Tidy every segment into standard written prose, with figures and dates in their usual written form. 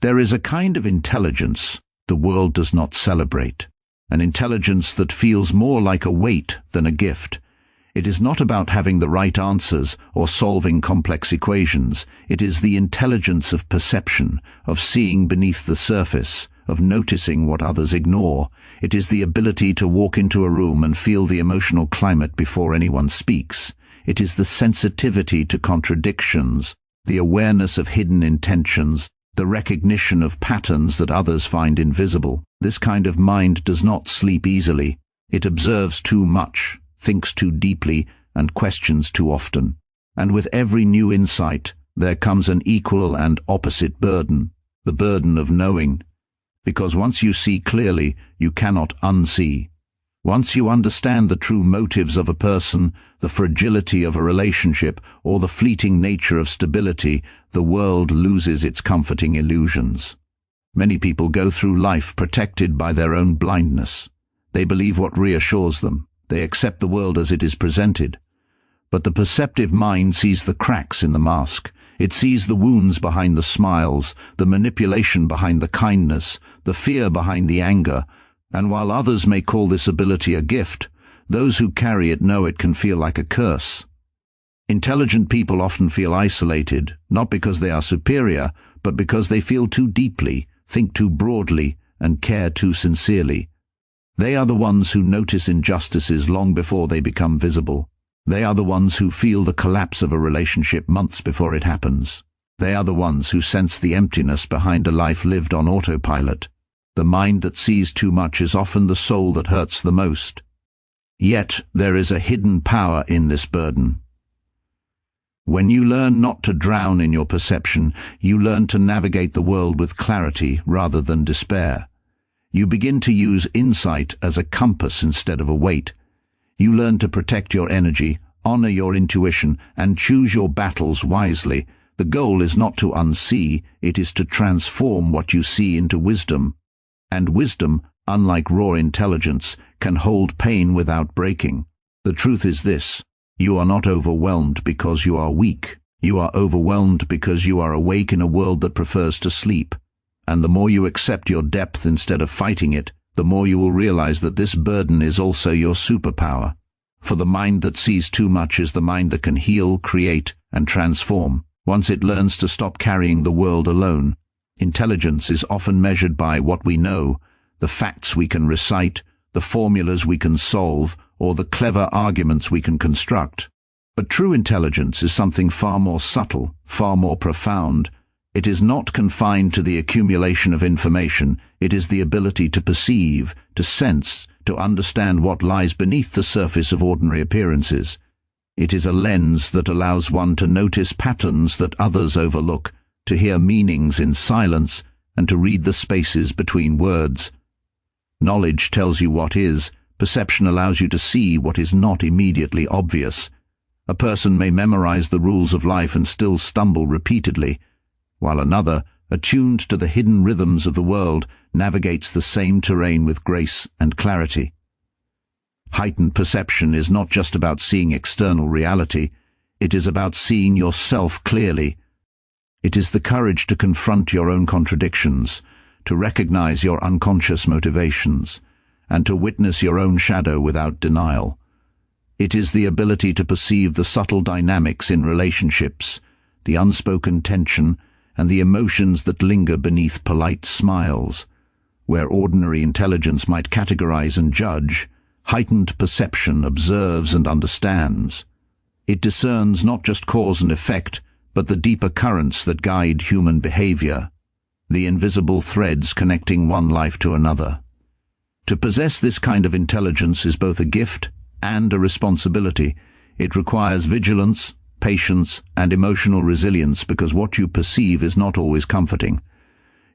There is a kind of intelligence the world does not celebrate, an intelligence that feels more like a weight than a gift. It is not about having the right answers or solving complex equations. It is the intelligence of perception, of seeing beneath the surface, of noticing what others ignore. It is the ability to walk into a room and feel the emotional climate before anyone speaks. It is the sensitivity to contradictions, the awareness of hidden intentions, the recognition of patterns that others find invisible. This kind of mind does not sleep easily. It observes too much, thinks too deeply, and questions too often. And with every new insight, there comes an equal and opposite burden, the burden of knowing. Because once you see clearly, you cannot unsee. Once you understand the true motives of a person, the fragility of a relationship, or the fleeting nature of stability, the world loses its comforting illusions. Many people go through life protected by their own blindness. They believe what reassures them. They accept the world as it is presented. But the perceptive mind sees the cracks in the mask. It sees the wounds behind the smiles, the manipulation behind the kindness, the fear behind the anger. And while others may call this ability a gift, those who carry it know it can feel like a curse. Intelligent people often feel isolated, not because they are superior, but because they feel too deeply, think too broadly, and care too sincerely. They are the ones who notice injustices long before they become visible. They are the ones who feel the collapse of a relationship months before it happens. They are the ones who sense the emptiness behind a life lived on autopilot. The mind that sees too much is often the soul that hurts the most. Yet there is a hidden power in this burden. When you learn not to drown in your perception, you learn to navigate the world with clarity rather than despair. You begin to use insight as a compass instead of a weight. You learn to protect your energy, honor your intuition, and choose your battles wisely. The goal is not to unsee, it is to transform what you see into wisdom. And wisdom, unlike raw intelligence, can hold pain without breaking. The truth is this: you are not overwhelmed because you are weak. You are overwhelmed because you are awake in a world that prefers to sleep. And the more you accept your depth instead of fighting it, the more you will realize that this burden is also your superpower. For the mind that sees too much is the mind that can heal, create, and transform, once it learns to stop carrying the world alone. Intelligence is often measured by what we know, the facts we can recite, the formulas we can solve, or the clever arguments we can construct. But true intelligence is something far more subtle, far more profound. It is not confined to the accumulation of information. It is the ability to perceive, to sense, to understand what lies beneath the surface of ordinary appearances. It is a lens that allows one to notice patterns that others overlook, to hear meanings in silence, and to read the spaces between words. Knowledge tells you what is. Perception allows you to see what is not immediately obvious. A person may memorize the rules of life and still stumble repeatedly, while another, attuned to the hidden rhythms of the world, navigates the same terrain with grace and clarity. Heightened perception is not just about seeing external reality. It is about seeing yourself clearly. It is the courage to confront your own contradictions, to recognize your unconscious motivations, and to witness your own shadow without denial. It is the ability to perceive the subtle dynamics in relationships, the unspoken tension, and the emotions that linger beneath polite smiles. Where ordinary intelligence might categorize and judge, heightened perception observes and understands. It discerns not just cause and effect, but the deeper currents that guide human behavior, the invisible threads connecting one life to another. To possess this kind of intelligence is both a gift and a responsibility. It requires vigilance, patience, and emotional resilience, because what you perceive is not always comforting.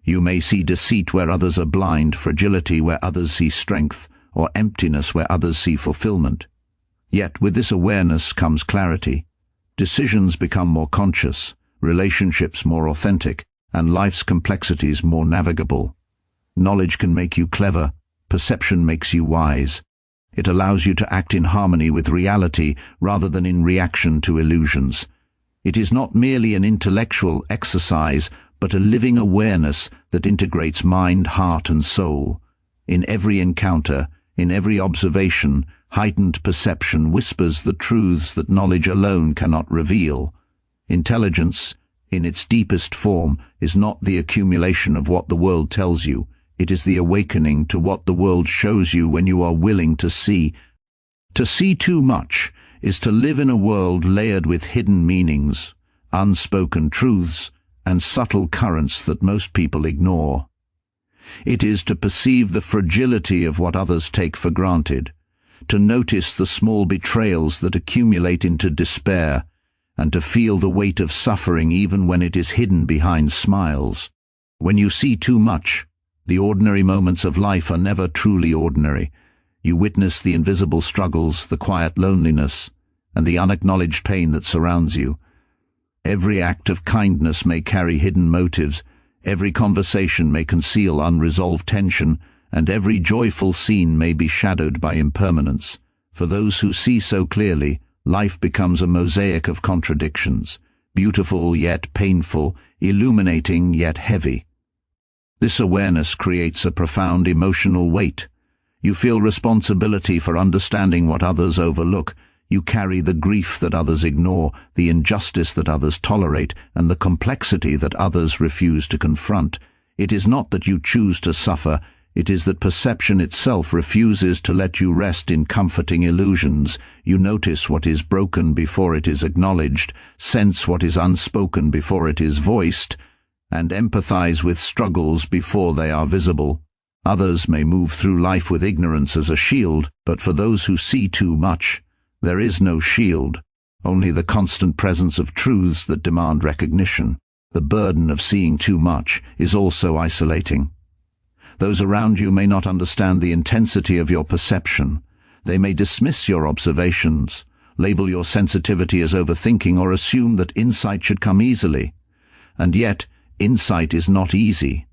You may see deceit where others are blind, fragility where others see strength, or emptiness where others see fulfillment. Yet with this awareness comes clarity. Decisions become more conscious, relationships more authentic, and life's complexities more navigable. Knowledge can make you clever, perception makes you wise. It allows you to act in harmony with reality rather than in reaction to illusions. It is not merely an intellectual exercise, but a living awareness that integrates mind, heart, and soul. In every encounter, in every observation, heightened perception whispers the truths that knowledge alone cannot reveal. Intelligence, in its deepest form, is not the accumulation of what the world tells you. It is the awakening to what the world shows you when you are willing to see. To see too much is to live in a world layered with hidden meanings, unspoken truths, and subtle currents that most people ignore. It is to perceive the fragility of what others take for granted, to notice the small betrayals that accumulate into despair, and to feel the weight of suffering even when it is hidden behind smiles. When you see too much, the ordinary moments of life are never truly ordinary. You witness the invisible struggles, the quiet loneliness, and the unacknowledged pain that surrounds you. Every act of kindness may carry hidden motives, every conversation may conceal unresolved tension, and every joyful scene may be shadowed by impermanence. For those who see so clearly, life becomes a mosaic of contradictions, beautiful yet painful, illuminating yet heavy. This awareness creates a profound emotional weight. You feel responsibility for understanding what others overlook. You carry the grief that others ignore, the injustice that others tolerate, and the complexity that others refuse to confront. It is not that you choose to suffer, it is that perception itself refuses to let you rest in comforting illusions. You notice what is broken before it is acknowledged, sense what is unspoken before it is voiced, and empathize with struggles before they are visible. Others may move through life with ignorance as a shield, but for those who see too much, there is no shield, only the constant presence of truths that demand recognition. The burden of seeing too much is also isolating. Those around you may not understand the intensity of your perception. They may dismiss your observations, label your sensitivity as overthinking, or assume that insight should come easily. And yet, insight is not easy.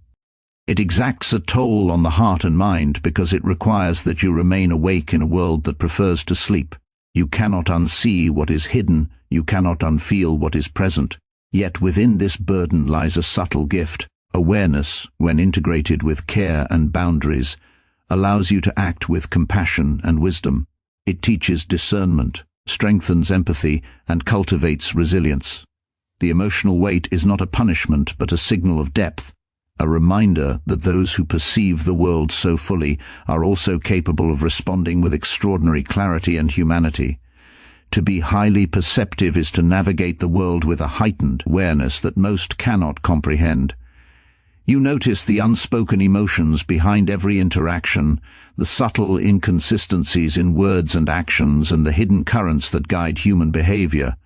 It exacts a toll on the heart and mind because it requires that you remain awake in a world that prefers to sleep. You cannot unsee what is hidden, you cannot unfeel what is present. Yet within this burden lies a subtle gift. Awareness, when integrated with care and boundaries, allows you to act with compassion and wisdom. It teaches discernment, strengthens empathy, and cultivates resilience. The emotional weight is not a punishment but a signal of depth, a reminder that those who perceive the world so fully are also capable of responding with extraordinary clarity and humanity. To be highly perceptive is to navigate the world with a heightened awareness that most cannot comprehend. You notice the unspoken emotions behind every interaction, the subtle inconsistencies in words and actions, and the hidden currents that guide human behavior.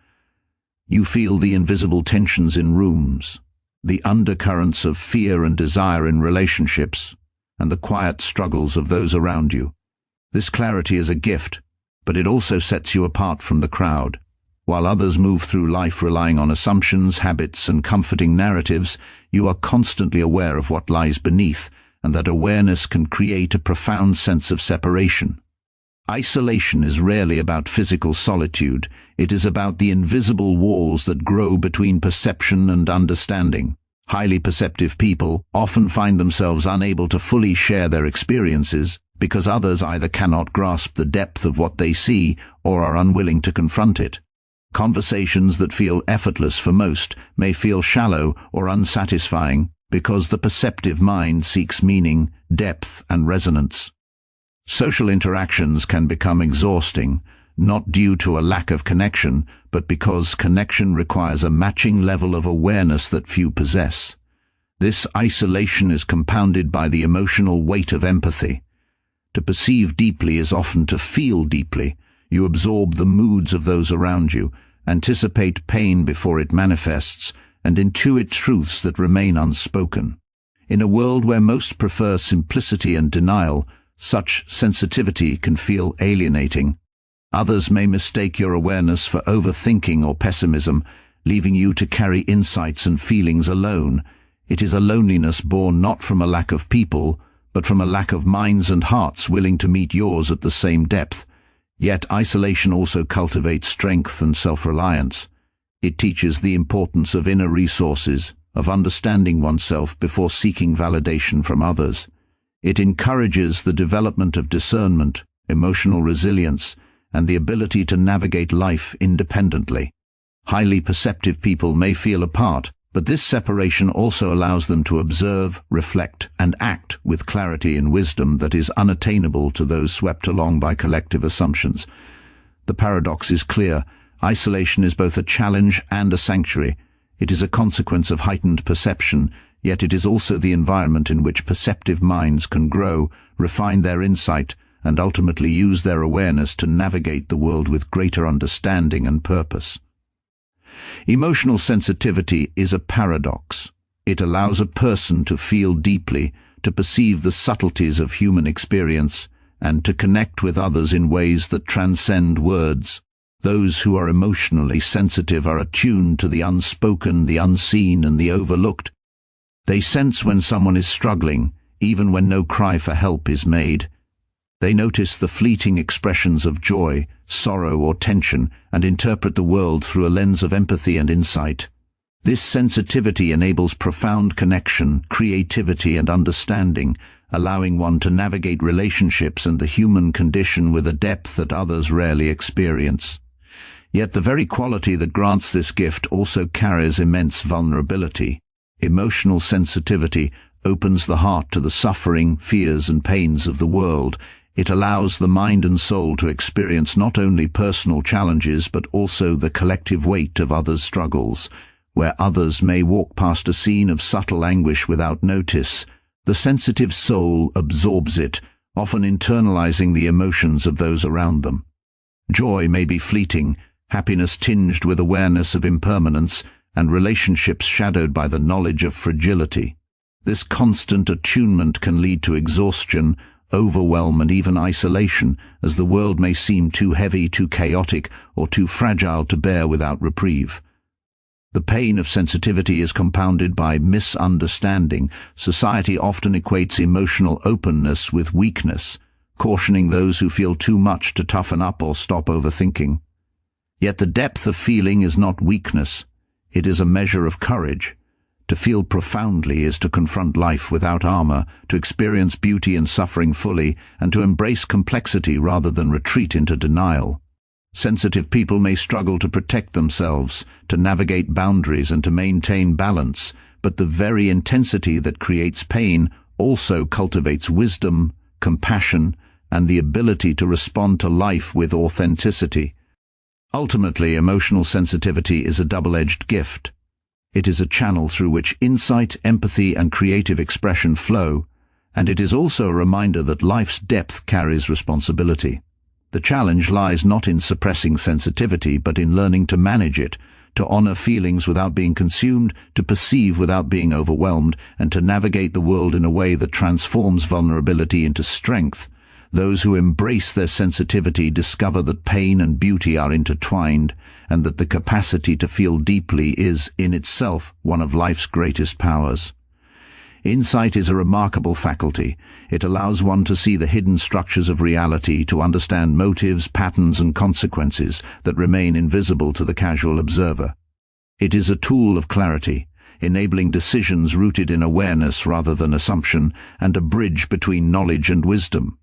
You feel the invisible tensions in rooms, the undercurrents of fear and desire in relationships, and the quiet struggles of those around you. This clarity is a gift, but it also sets you apart from the crowd. While others move through life relying on assumptions, habits, and comforting narratives, you are constantly aware of what lies beneath, and that awareness can create a profound sense of separation. Isolation is rarely about physical solitude. It is about the invisible walls that grow between perception and understanding. Highly perceptive people often find themselves unable to fully share their experiences because others either cannot grasp the depth of what they see or are unwilling to confront it. Conversations that feel effortless for most may feel shallow or unsatisfying because the perceptive mind seeks meaning, depth, and resonance. Social interactions can become exhausting, not due to a lack of connection, but because connection requires a matching level of awareness that few possess. This isolation is compounded by the emotional weight of empathy. To perceive deeply is often to feel deeply. You absorb the moods of those around you, anticipate pain before it manifests, and intuit truths that remain unspoken. In a world where most prefer simplicity and denial, such sensitivity can feel alienating. Others may mistake your awareness for overthinking or pessimism, leaving you to carry insights and feelings alone. It is a loneliness born not from a lack of people, but from a lack of minds and hearts willing to meet yours at the same depth. Yet isolation also cultivates strength and self-reliance. It teaches the importance of inner resources, of understanding oneself before seeking validation from others. It encourages the development of discernment, emotional resilience, and the ability to navigate life independently. Highly perceptive people may feel apart, but this separation also allows them to observe, reflect, and act with clarity and wisdom that is unattainable to those swept along by collective assumptions. The paradox is clear. Isolation is both a challenge and a sanctuary. It is a consequence of heightened perception, yet it is also the environment in which perceptive minds can grow, refine their insight, and ultimately use their awareness to navigate the world with greater understanding and purpose. Emotional sensitivity is a paradox. It allows a person to feel deeply, to perceive the subtleties of human experience, and to connect with others in ways that transcend words. Those who are emotionally sensitive are attuned to the unspoken, the unseen, and the overlooked. They sense when someone is struggling, even when no cry for help is made. They notice the fleeting expressions of joy, sorrow, or tension, and interpret the world through a lens of empathy and insight. This sensitivity enables profound connection, creativity, and understanding, allowing one to navigate relationships and the human condition with a depth that others rarely experience. Yet the very quality that grants this gift also carries immense vulnerability. Emotional sensitivity opens the heart to the suffering, fears, and pains of the world. It allows the mind and soul to experience not only personal challenges but also the collective weight of others' struggles. Where others may walk past a scene of subtle anguish without notice, the sensitive soul absorbs it, often internalizing the emotions of those around them. Joy may be fleeting, happiness tinged with awareness of impermanence, and relationships shadowed by the knowledge of fragility. This constant attunement can lead to exhaustion, overwhelm, and even isolation, as the world may seem too heavy, too chaotic, or too fragile to bear without reprieve. The pain of sensitivity is compounded by misunderstanding. Society often equates emotional openness with weakness, cautioning those who feel too much to toughen up or stop overthinking. Yet the depth of feeling is not weakness. It is a measure of courage. To feel profoundly is to confront life without armor, to experience beauty and suffering fully, and to embrace complexity rather than retreat into denial. Sensitive people may struggle to protect themselves, to navigate boundaries, and to maintain balance, but the very intensity that creates pain also cultivates wisdom, compassion, and the ability to respond to life with authenticity. Ultimately, emotional sensitivity is a double-edged gift. It is a channel through which insight, empathy, and creative expression flow, and it is also a reminder that life's depth carries responsibility. The challenge lies not in suppressing sensitivity, but in learning to manage it, to honor feelings without being consumed, to perceive without being overwhelmed, and to navigate the world in a way that transforms vulnerability into strength. Those who embrace their sensitivity discover that pain and beauty are intertwined, and that the capacity to feel deeply is, in itself, one of life's greatest powers. Insight is a remarkable faculty. It allows one to see the hidden structures of reality, to understand motives, patterns, and consequences that remain invisible to the casual observer. It is a tool of clarity, enabling decisions rooted in awareness rather than assumption, and a bridge between knowledge and wisdom.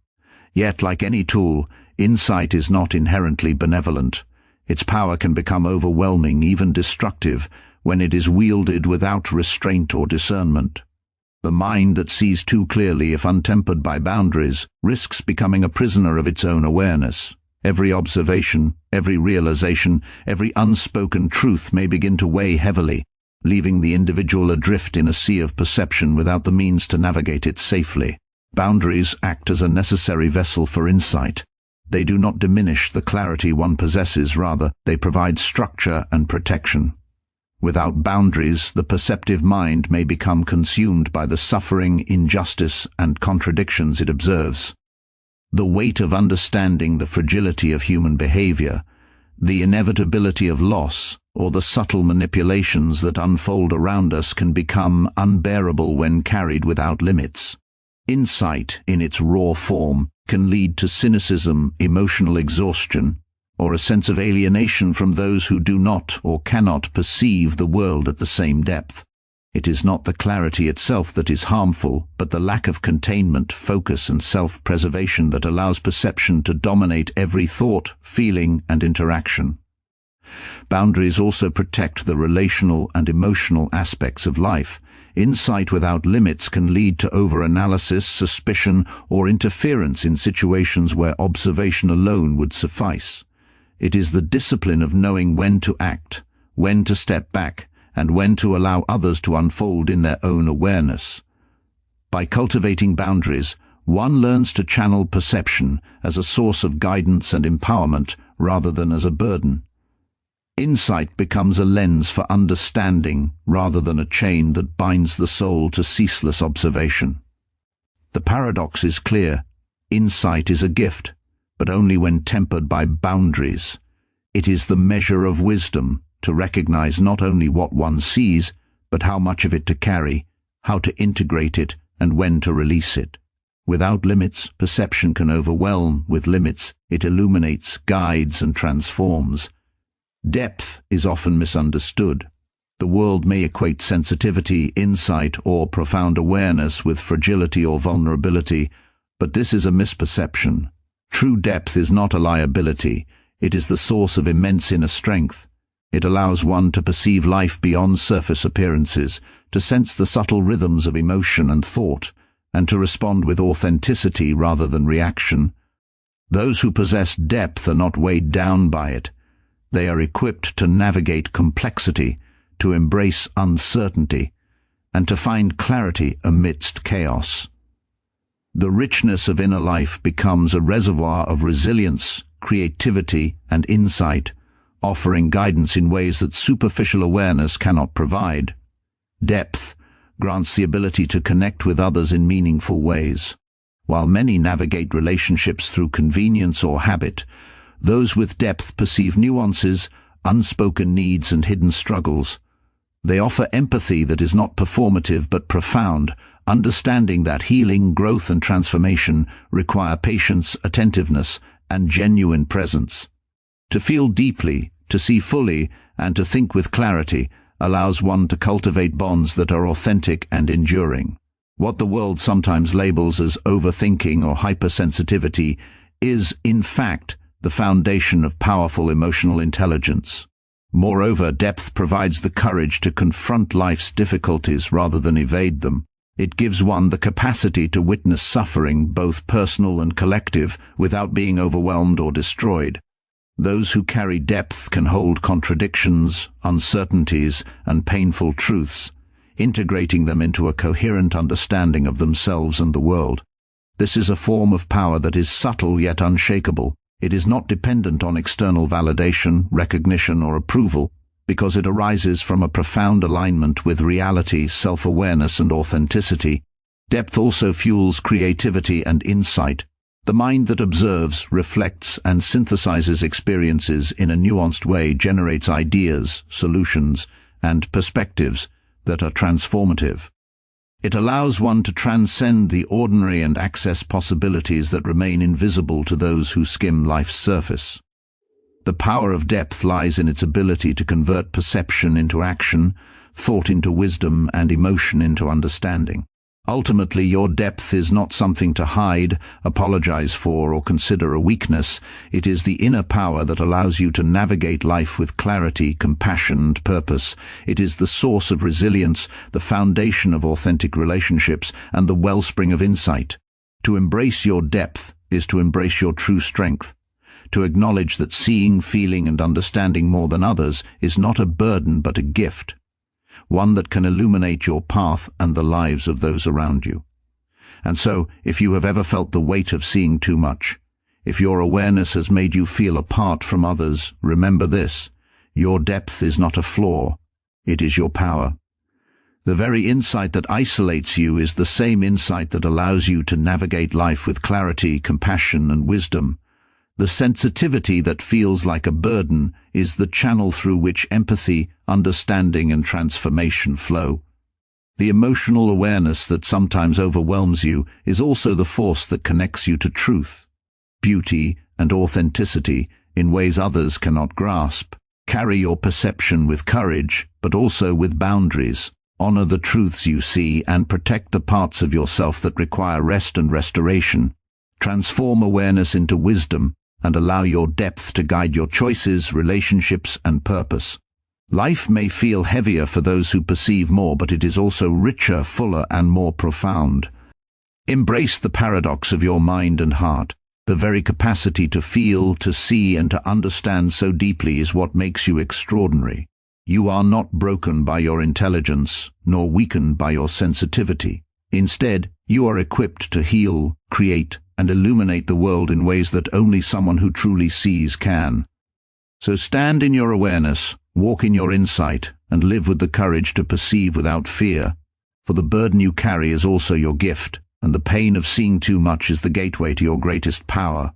Yet, like any tool, insight is not inherently benevolent. Its power can become overwhelming, even destructive, when it is wielded without restraint or discernment. The mind that sees too clearly, if untempered by boundaries, risks becoming a prisoner of its own awareness. Every observation, every realization, every unspoken truth may begin to weigh heavily, leaving the individual adrift in a sea of perception without the means to navigate it safely. Boundaries act as a necessary vessel for insight. They do not diminish the clarity one possesses, rather, they provide structure and protection. Without boundaries, the perceptive mind may become consumed by the suffering, injustice, and contradictions it observes. The weight of understanding the fragility of human behavior, the inevitability of loss, or the subtle manipulations that unfold around us can become unbearable when carried without limits. Insight, in its raw form, can lead to cynicism, emotional exhaustion, or a sense of alienation from those who do not or cannot perceive the world at the same depth. It is not the clarity itself that is harmful, but the lack of containment, focus, and self-preservation that allows perception to dominate every thought, feeling, and interaction. Boundaries also protect the relational and emotional aspects of life. Insight without limits can lead to over-analysis, suspicion, or interference in situations where observation alone would suffice. It is the discipline of knowing when to act, when to step back, and when to allow others to unfold in their own awareness. By cultivating boundaries, one learns to channel perception as a source of guidance and empowerment rather than as a burden. Insight becomes a lens for understanding rather than a chain that binds the soul to ceaseless observation. The paradox is clear. Insight is a gift, but only when tempered by boundaries. It is the measure of wisdom to recognize not only what one sees, but how much of it to carry, how to integrate it, and when to release it. Without limits, perception can overwhelm. With limits, it illuminates, guides, and transforms. Depth is often misunderstood. The world may equate sensitivity, insight, or profound awareness with fragility or vulnerability, but this is a misperception. True depth is not a liability. It is the source of immense inner strength. It allows one to perceive life beyond surface appearances, to sense the subtle rhythms of emotion and thought, and to respond with authenticity rather than reaction. Those who possess depth are not weighed down by it. They are equipped to navigate complexity, to embrace uncertainty, and to find clarity amidst chaos. The richness of inner life becomes a reservoir of resilience, creativity, and insight, offering guidance in ways that superficial awareness cannot provide. Depth grants the ability to connect with others in meaningful ways. While many navigate relationships through convenience or habit, those with depth perceive nuances, unspoken needs, and hidden struggles. They offer empathy that is not performative but profound, understanding that healing, growth, and transformation require patience, attentiveness, and genuine presence. To feel deeply, to see fully, and to think with clarity allows one to cultivate bonds that are authentic and enduring. What the world sometimes labels as overthinking or hypersensitivity is, in fact, the foundation of powerful emotional intelligence. Moreover, depth provides the courage to confront life's difficulties rather than evade them. It gives one the capacity to witness suffering, both personal and collective, without being overwhelmed or destroyed. Those who carry depth can hold contradictions, uncertainties, and painful truths, integrating them into a coherent understanding of themselves and the world. This is a form of power that is subtle yet unshakable. It is not dependent on external validation, recognition, or approval, because it arises from a profound alignment with reality, self-awareness, and authenticity. Depth also fuels creativity and insight. The mind that observes, reflects, and synthesizes experiences in a nuanced way generates ideas, solutions, and perspectives that are transformative. It allows one to transcend the ordinary and access possibilities that remain invisible to those who skim life's surface. The power of depth lies in its ability to convert perception into action, thought into wisdom, and emotion into understanding. Ultimately, your depth is not something to hide, apologize for, or consider a weakness. It is the inner power that allows you to navigate life with clarity, compassion, and purpose. It is the source of resilience, the foundation of authentic relationships, and the wellspring of insight. To embrace your depth is to embrace your true strength. To acknowledge that seeing, feeling, and understanding more than others is not a burden but a gift, one that can illuminate your path and the lives of those around you. And so, if you have ever felt the weight of seeing too much, if your awareness has made you feel apart from others, remember this: your depth is not a flaw, it is your power. The very insight that isolates you is the same insight that allows you to navigate life with clarity, compassion, and wisdom. The sensitivity that feels like a burden is the channel through which empathy, understanding, and transformation flow. The emotional awareness that sometimes overwhelms you is also the force that connects you to truth, beauty, and authenticity in ways others cannot grasp. Carry your perception with courage, but also with boundaries. honor the truths you see, and protect the parts of yourself that require rest and restoration. Transform awareness into wisdom and allow your depth to guide your choices, relationships, and purpose. Life may feel heavier for those who perceive more, but it is also richer, fuller, and more profound. Embrace the paradox of your mind and heart. The very capacity to feel, to see, and to understand so deeply is what makes you extraordinary. You are not broken by your intelligence, nor weakened by your sensitivity. Instead, you are equipped to heal, create, and illuminate the world in ways that only someone who truly sees can. So stand in your awareness, walk in your insight, and live with the courage to perceive without fear. For the burden you carry is also your gift, and the pain of seeing too much is the gateway to your greatest power.